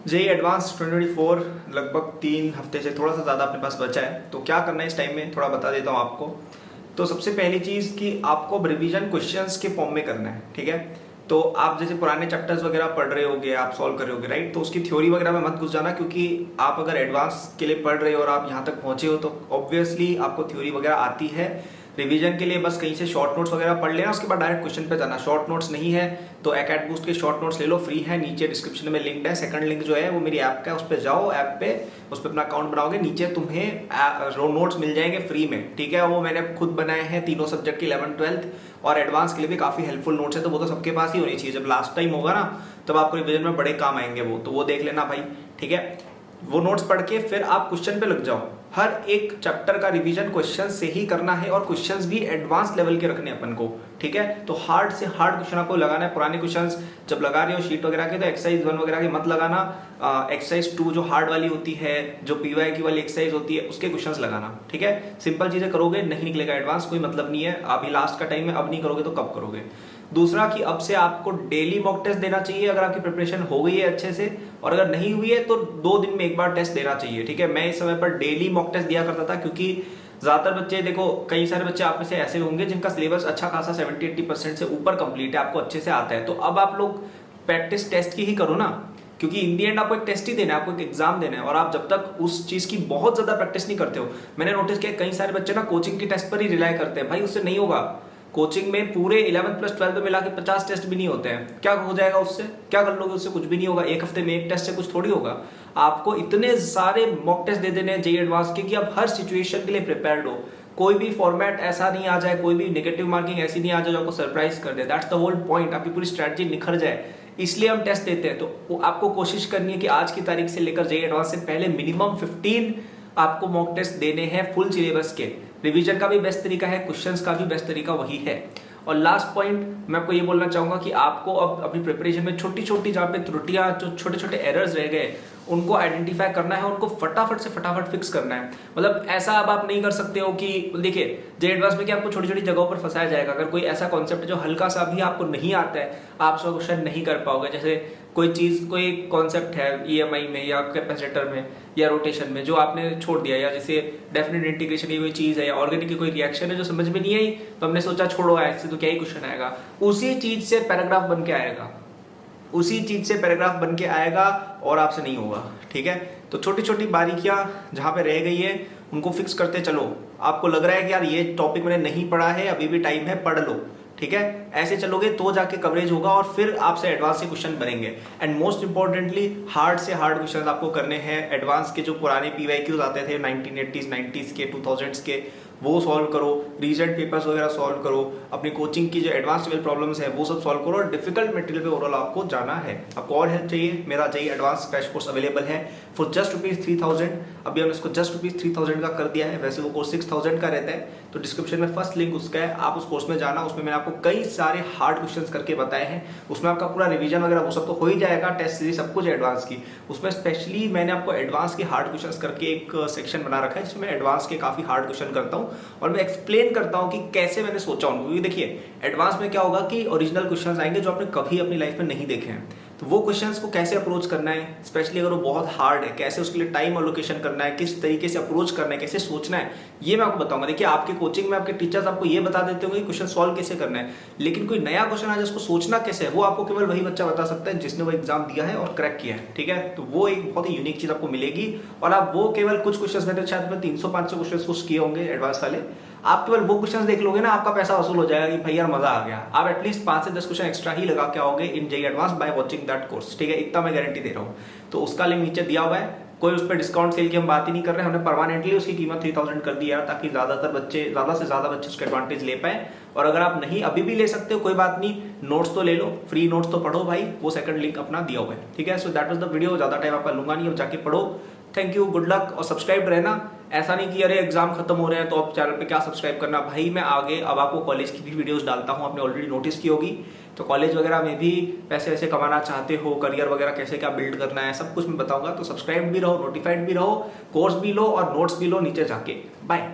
JEE advance 2024 लगभग 3 हफ्ते से थोड़ा सा ज़्यादा अपने पास बचा है। तो क्या करना है इस टाइम में थोड़ा बता देता हूँ आपको। तो सबसे पहली चीज़ कि आपको रिवीजन क्वेश्चंस के फॉर्म में करना है, ठीक है। तो आप जैसे पुराने चैप्टर्स वगैरह पढ़ रहे होगे, आप सॉल्व कर रहे होगे, राइट। तो उसकी थ्योरी वगैरह में मत घुस जाना, क्योंकि आप अगर एडवांस के लिए पढ़ रहे हो और आप यहाँ तक पहुंचे हो तो ऑब्वियसली आपको थ्योरी वगैरह आती है। रिवीजन के लिए बस कहीं से शॉर्ट नोट्स वगैरह पढ़ लेना, उसके बाद डायरेक्ट क्वेश्चन पे जाना। शॉर्ट नोट्स नहीं है तो अकेडमी बूस्ट के शॉर्ट नोट्स ले लो, फ्री है, नीचे डिस्क्रिप्शन में लिंक है। सेकंड लिंक जो है वो मेरी ऐप का है, उस पर जाओ, ऐप पे उस पर अपना अकाउंट बनाओगे, नीचे तुम्हें नोट्स मिल जाएंगे फ्री में, ठीक है। वो मैंने खुद बनाए हैं तीनों सब्जेक्ट की, 11th 12th और एडवांस के लिए भी काफी हेल्पफुल नोट्स है। तो वो तो सबके पास ही होनी चाहिए, जब लास्ट टाइम होगा ना तब आपको रिवीजन में बड़े काम आएंगे वो, तो वो देख लेना भाई, ठीक है। वो नोट्स पढ़ के फिर आप क्वेश्चन पे लग जाओ। हर एक चैप्टर का रिवीजन क्वेश्चन से ही करना है और क्वेश्चंस भी एडवांस लेवल के रखने अपन को, ठीक है। तो हार्ड से हार्ड क्वेश्चन आपको लगाना है। पुराने क्वेश्चंस जब लगा रहे हो शीट वगैरह के तो एक्सरसाइज 1 वगैरह के मत लगाना। एक्सरसाइज 2 जो हार्ड वाली होती है, जो पीवाई की वाली एक्सरसाइज होती है, उसके क्वेश्चंस लगाना, ठीक है। सिंपल चीजें करोगे नहीं निकलेगा एडवांस, कोई मतलब नहीं है। अभी लास्ट का टाइम है, अब नहीं करोगे तो कब करोगे। दूसरा कि अब से आपको डेली मॉक टेस्ट देना चाहिए अगर आपकी प्रिपरेशन हो गई है अच्छे से, और अगर नहीं हुई है तो 2 दिन में एक बार टेस्ट देना चाहिए, ठीक है। मैं इस समय पर डेली मॉक टेस्ट दिया करता था, क्योंकि ज्यादातर बच्चे, देखो कई सारे बच्चे आप में से ऐसे होंगे जिनका सिलेबस अच्छा खासा 70-80% से ऊपर कंप्लीट है, आपको अच्छे से आता है। तो अब आप लोग प्रैक्टिस टेस्ट की ही करो ना, क्योंकि इन दी एंड आपको एक टेस्ट ही देना है, आपको एक एग्जाम देना है। और आप जब तक उस चीज की बहुत ज्यादा प्रैक्टिस नहीं करते हो, मैंने नोटिस किया कई सारे बच्चे ना कोचिंग की टेस्ट पर ही रिलाई करते हैं। भाई उससे नहीं होगा। कोचिंग में पूरे 11th प्लस 12th में मिला के 50 टेस्ट भी नहीं होते हैं। क्या हो जाएगा उससे, क्या कर लोगे उससे, कुछ भी नहीं होगा। एक हफ्ते में एक टेस्ट से कुछ थोड़ी होगा। आपको इतने सारे मॉक टेस्ट दे देने हैं जेईई एडवांस के कि आप हर सिचुएशन के लिए प्रिपेयर्ड हो। कोई भी फॉर्मेट ऐसा नहीं आ जाए, कोई भी नेगेटिव मार्किंग ऐसी नहीं आ जाए जो आपको सरप्राइज कर दे। दैट्स द होल पॉइंट, आपकी पूरी स्ट्रेटजी निखर जाए, इसलिए हम टेस्ट देते हैं। तो आपको कोशिश करनी है कि आज की तारीख से लेकर जेईई एडवांस से पहले मिनिमम 15 आपको मॉक टेस्ट देने हैं फुल सिलेबस के। रिवीजन का भी बेस्ट तरीका है, क्वेश्चंस का भी बेस्ट तरीका वही है। और लास्ट पॉइंट मैं आपको ये बोलना चाहूंगा कि आपको अब अपनी प्रिपरेशन में छोटी छोटी जहाँ पे त्रुटियां, जो छोटे छोटे एरर्स रह गए, उनको आइडेंटिफाई करना है, उनको फटाफट से फटाफट फिक्स करना है। मतलब ऐसा अब आप नहीं कर सकते हो कि देखिए जेईई एडवांस में क्या आपको छोटी छोटी जगहों पर फंसाया जाएगा। अगर कोई ऐसा कॉन्सेप्ट जो हल्का सा भी आपको नहीं आता है, आप उसका क्वेश्चन नहीं कर पाओगे। जैसे कोई चीज, कोई कॉन्सेप्ट है ईएमआई में या कैपेसिटर में या रोटेशन में जो आपने छोड़ दिया, या जैसे डेफिनेट इंटीग्रेशन की कोई चीज है या ऑर्गेनिक की कोई रिएक्शन है जो समझ में नहीं आई, तो हमने सोचा छोड़ो ऐसे तो क्या ही क्वेश्चन आएगा। उसी चीज से पैराग्राफ बन के आएगा, उसी चीज से पैराग्राफ बन के आएगा और आपसे नहीं होगा, ठीक है। तो छोटी छोटी बारीकियां जहां पे रह गई है उनको फिक्स करते चलो। आपको लग रहा है कि यार ये टॉपिक मैंने नहीं पढ़ा है, अभी भी टाइम है, पढ़ लो, ठीक है। ऐसे चलोगे तो जाके कवरेज होगा और फिर आपसे एडवांस के क्वेश्चन बनेंगे। एंड मोस्ट इंपॉर्टेंटली हार्ड से हार्ड क्वेश्चन आपको करने हैं। एडवांस के जो पुराने पीवाईक्यूज आते थे 1980s 90s के 2000s के, वो सॉल्व करो। रीसेंट पेपर्स वगैरह सॉल्व करो। अपनी कोचिंग की जो एडवांस लेवल प्रॉब्लम्स है वो सब सॉल्व करो। और डिफिकल्ट मटेरियल पे ओवरऑल आपको जाना है। आपको और हेल्प चाहिए, मेरा JEE advance crash course available है फॉर जस्ट ₹3000। अभी हमने इसको जस्ट ₹3000 का कर दिया है, वैसे वो कोर्स 6000 का रहता है। तो डिस्क्रिप्शन में फर्स्ट लिंक उसका है, आप उस कोर्स में जाना। उसमें मैंने आपको कई सारे हार्ड क्वेश्चंस करके बताए हैं। उसमें आपका पूरा रिवीजन वगैरह वो सब तो हो ही जाएगा, टेस्ट सीरीज सब कुछ एडवांस की। उसमें स्पेशली मैंने आपको एडवांस के हार्ड क्वेश्चंस करके एक सेक्शन बना रखा है, जिसमें मैं एडवांस के काफी हार्ड क्वेश्चन करता हूँ और मैं एक्सप्लेन करता हूँ कि कैसे मैंने सोचा उनको। क्योंकि देखिए एडवांस में क्या होगा कि ओरिजिनल क्वेश्चंस आएंगे जो आपने कभी अपनी लाइफ में नहीं देखे हैं। तो वो क्वेश्चंस को कैसे अप्रोच करना है, स्पेशली अगर वो बहुत हार्ड है, कैसे उसके लिए टाइम एलोकेशन करना है, किस तरीके से अप्रोच करना है, कैसे सोचना है, ये मैं आपको बताऊंगा। देखिए आपके कोचिंग में आपके टीचर्स आपको ये बता देते होंगे क्वेश्चन सॉल्व कैसे करना है, लेकिन कोई नया क्वेश्चन आ जाए उसको सोचना कैसे है, वो आपको केवल वही बच्चा बता सकता है जिसने वो एग्जाम दिया है और क्रैक किया है, ठीक है। तो वो एक बहुत ही यूनिक चीज आपको मिलेगी। और आप वो केवल कुछ क्वेश्चन, मैंने शायद 300-500 क्वेश्चन कुछ किए होंगे एडवांस वाले, आप केवल वो क्वेश्चन देख लोगे ना, आपका पैसा वसूल हो जाएगा कि भाई यार मजा आ गया। आप एटलीस्ट 5 से 10 क्वेश्चन एक्स्ट्रा ही लगा के आओगे इन JEE advance by watching that course, ठीक है। इतना मैं गारंटी दे रहा हूँ। तो उसका लिंक नीचे दिया हुआ है। कोई उस पर डिस्काउंट सेल की हम बात ही नहीं कर रहे हैं, हमने परमानेंटली उसकी कीमत 3000 कर दी है, ताकि ज्यादा से ज्यादा बच्चे उसका एडवांटेज ले पाए। और अगर आप नहीं अभी भी ले सकते हो कोई बात नहीं, नोट्स तो ले लो, फ्री नोट्स तो पढ़ो भाई, वो सेकंड लिंक अपना दिया हुआ है, ठीक है। So that was the video, ज्यादा टाइम आपका लूंगा नहीं, अब जाके पढ़ो। Thank you, good luck. और सब्सक्राइब रहना, ऐसा नहीं कि अरे एग्जाम खत्म हो रहे हैं तो अब चैनल पे क्या सब्सक्राइब करना। भाई मैं आगे अब आपको कॉलेज की भी वीडियोस डालता हूँ, आपने ऑलरेडी नोटिस की होगी। तो कॉलेज वगैरह में भी पैसे वैसे कमाना चाहते हो, करियर वगैरह कैसे क्या बिल्ड करना है, सब कुछ मैं बताऊंगा। तो सब्सक्राइब भी रहो, नोटिफाइड भी रहो, कोर्स भी लो और नोट्स भी लो नीचे जाके। बाय।